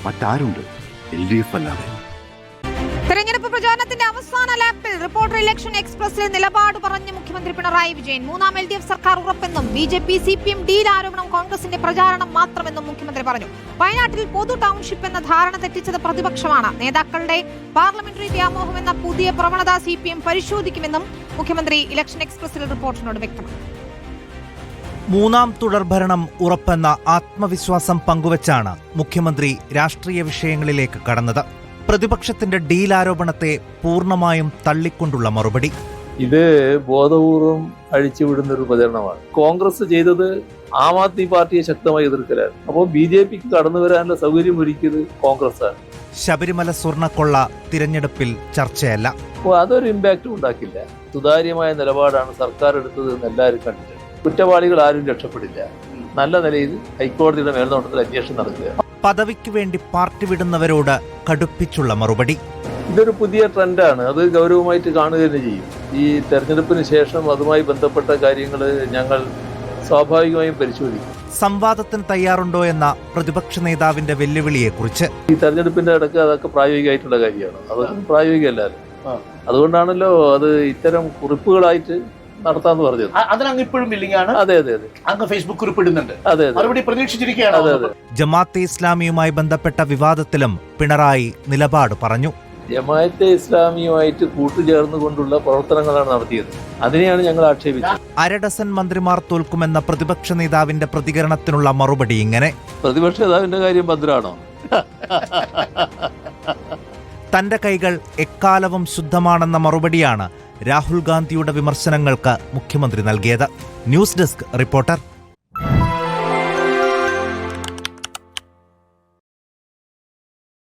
മറ്റാരുണ്ട് LDF അല്ലാതെ? തെരഞ്ഞെടുപ്പ് പ്രചാരണത്തിന്റെ അവസാന ലാപ്പിൽ റിപ്പോർട്ടർ ഇലക്ഷൻ എക്സ്പ്രസിൽ നിലപാട് പറഞ്ഞ മുഖ്യമന്ത്രി പിണറായി വിജയൻ. മൂന്നാം LDF സർക്കാർ ഉറപ്പെന്നും BJP CPM ഡീൽ ആരോപണം കോൺഗ്രസിന്റെ പ്രചാരണം മാത്രമെന്നും മുഖ്യമന്ത്രി പറഞ്ഞു. വയനാട്ടിൽ പൊതു ടൗൺഷിപ്പ് എന്ന ധാരണ തെറ്റിച്ചത് പ്രതിപക്ഷമാണ്. നേതാക്കളുടെ പാർലമെന്ററി വ്യാമോഹം എന്ന പുതിയ പ്രവണത CPM പരിശോധിക്കുമെന്നും മുഖ്യമന്ത്രി ഇലക്ഷൻ എക്സ്പ്രസിൽ റിപ്പോർട്ടറിനോട് വ്യക്തമാക്കി. മൂന്നാം തുടർഭരണം ഉറപ്പെന്ന ആത്മവിശ്വാസം പങ്കുവച്ചാണ് മുഖ്യമന്ത്രി രാഷ്ട്രീയ വിഷയങ്ങളിലേക്ക് കടന്നത്. പ്രതിപക്ഷത്തിന്റെ ഡീൽ ആരോപണത്തെ പൂർണ്ണമായും തള്ളിക്കൊണ്ടുള്ള മറുപടി. ഇത് ബോധപൂർവം അഴിച്ചുവിടുന്നൊരു പ്രചരണമാണ്. കോൺഗ്രസ് ചെയ്തത് ആം ആദ്മി പാർട്ടിയെ ശക്തമായി എതിർക്കലാണ്. അപ്പോൾ BJPക്ക് കടന്നു വരാനുള്ള സൗകര്യം ഒരുക്കിയത് കോൺഗ്രസ്സാണ്. ശബരിമല സ്വർണ്ണക്കൊള്ള തിരഞ്ഞെടുപ്പിൽ ചർച്ചയല്ല. അപ്പോൾ അതൊരു ഇമ്പാക്റ്റും ഉണ്ടാക്കില്ല. സുതാര്യമായ നിലപാടാണ് സർക്കാർ എടുത്തത് എന്ന് എല്ലാവരും കണ്ടിട്ടുണ്ട്. കുറ്റവാളികൾ ആരും രക്ഷപ്പെടില്ല. നല്ല നിലയിൽ ഹൈക്കോടതിയുടെ മേൽനോട്ടത്തിൽ അന്വേഷണം നടക്കുക. പദവിക്ക് വേണ്ടി പാർട്ടി വിടുന്നവരോട് കടുപ്പിച്ചുള്ള മറുപടി. ഇതൊരു പുതിയ ട്രെൻഡാണ്. അത് ഗൗരവമായിട്ട് കാണുക തന്നെ ചെയ്യും. ഈ തെരഞ്ഞെടുപ്പിന് ശേഷം അതുമായി ബന്ധപ്പെട്ട കാര്യങ്ങൾ ഞങ്ങൾ സ്വാഭാവികമായും പരിശോധിക്കും. സംവാദത്തിന് തയ്യാറുണ്ടോ എന്ന പ്രതിപക്ഷ നേതാവിന്റെ വെല്ലുവിളിയെക്കുറിച്ച്. ഈ തെരഞ്ഞെടുപ്പിന്റെ ഇടയ്ക്ക് അതൊക്കെ പ്രായോഗികമായിട്ടുള്ള കാര്യമാണ്. അതൊക്കെ പ്രായോഗികമല്ലല്ലോ. അതുകൊണ്ടാണല്ലോ അത് ഇത്തരം കുറിപ്പുകളായിട്ട് നടത്താന്ന് പറഞ്ഞത്. അതിനങ്ങ് ഇപ്പോഴും ബില്ലിംഗ് ആണ്. അതെ അതെ അതെ. അങ്ങ് ഫേസ്ബുക്ക് കുറിപ്പ് ഇടുന്നുണ്ട്. അതെ മറുപടി പ്രതീക്ഷിച്ചിരിക്കുകയാണ്. അതെ അതെ. ജമാഅത്തെ ഇസ്ലാമിയുമായി ബന്ധപ്പെട്ട വിവാദത്തിലും പിണറായി നിലപാട് പറഞ്ഞു. ജമാഅത്തെ ഇസ്ലാമിയുമായിട്ട് കൂട്ടുചേർന്നുകൊണ്ടുള്ള പ്രവർത്തനങ്ങളാണ് നടത്തിയത്. അതിനെയാണ് ഞങ്ങൾ ആക്ഷേപിച്ചത്. അരഡസൻ മന്ത്രിമാർ തോൽക്കുമെന്ന പ്രതിപക്ഷ നേതാവിന്റെ പ്രതികരണത്തിനുള്ള മറുപടി ഇങ്ങനെ. പ്രതിപക്ഷ നേതാവിന്റെ കാര്യം ഭദ്രാണോ? തന്റെ കൈകൾ എക്കാലവും ശുദ്ധമാണെന്ന മറുപടിയാണ് രാഹുൽ ഗാന്ധിയുടെ വിമർശനങ്ങൾക്ക് മുഖ്യമന്ത്രി നൽകിയത്. News desk reporter.